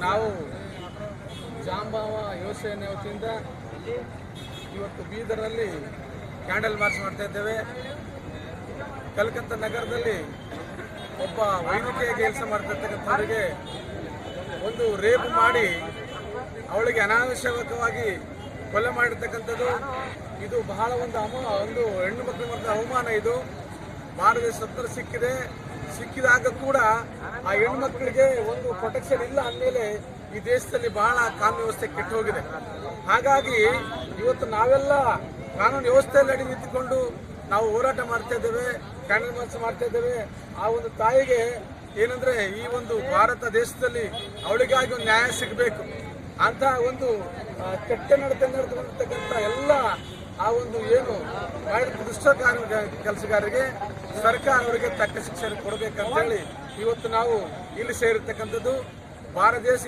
ನಾವು ಜಾಂಬಾವ ಯುವಸೇನೆ ವತಿಯಿಂದ ಇವತ್ತು ಬೀದರ್ನಲ್ಲಿ ಕ್ಯಾಂಡಲ್ ಮಾರ್ಚ್ ಮಾಡ್ತಾ ಇದ್ದೇವೆ. ಕಲ್ಕತ್ತಾ ನಗರದಲ್ಲಿ ಒಬ್ಬ ವೈದ್ಯಕೀಯ ಕೆಲಸ ಮಾಡ್ತಿರ್ತಕ್ಕಂಥವರಿಗೆ ಒಂದು ರೇಪ್ ಮಾಡಿ ಅವಳಿಗೆ ಅನಾವಶ್ಯಕವಾಗಿ ಕೊಲೆ ಮಾಡಿರ್ತಕ್ಕಂಥದ್ದು ಇದು ಬಹಳ ಒಂದು ಹೆಣ್ಣು ಮಕ್ಕಳು ಮಾಡಿದ ಅವಮಾನ. ಇದು ಭಾರತ ಸತ್ತರ ಸಿಕ್ಕಿದಾಗ ಕೂಡ ಆ ಹೆಣ್ಣು ಮಕ್ಕಳಿಗೆ ಒಂದು ಪ್ರೊಟೆಕ್ಷನ್ ಇಲ್ಲ ಅಂದಮೇಲೆ ಈ ದೇಶದಲ್ಲಿ ಬಹಳ ಕಾನೂನು ವ್ಯವಸ್ಥೆ ಕೆಟ್ಟು ಹೋಗಿದೆ. ಹಾಗಾಗಿ ಇವತ್ತು ನಾವೆಲ್ಲ ಕಾನೂನು ವ್ಯವಸ್ಥೆಯಲ್ಲಿ ಅಡಿ ನಿಂತುಕೊಂಡು ನಾವು ಹೋರಾಟ ಮಾಡ್ತಾ ಇದ್ದೇವೆ, ಕ್ಯಾಂಡಲ್ ಮಾರ್ಚ್ ಮಾಡ್ತಾ ಇದ್ದೇವೆ. ಆ ಒಂದು ತಾಯಿಗೆ ಏನಂದ್ರೆ ಈ ಒಂದು ಭಾರತ ದೇಶದಲ್ಲಿ ಅವಳಿಗಾಗಿ ಒಂದು ನ್ಯಾಯ ಸಿಗಬೇಕು ಅಂತ ಒಂದು ಕೆಟ್ಟ ನಡತೆ ನಡೆದುಕೊಂಡಿರ್ತಕ್ಕಂಥ ಎಲ್ಲ ಆ ಒಂದು ಏನು ಮಾಡಿದ ದುಷ್ಟ ಕೆಲಸಗಾರರಿಗೆ ಸರ್ಕಾರ ಅವರಿಗೆ ತಕ್ಕ ಶಿಕ್ಷೆ ಕೊಡಬೇಕಂತ ಹೇಳಿ ಇವತ್ತು ನಾವು ಇಲ್ಲಿ ಸೇರಿರ್ತಕ್ಕಂಥದ್ದು. ಭಾರತ ದೇಶ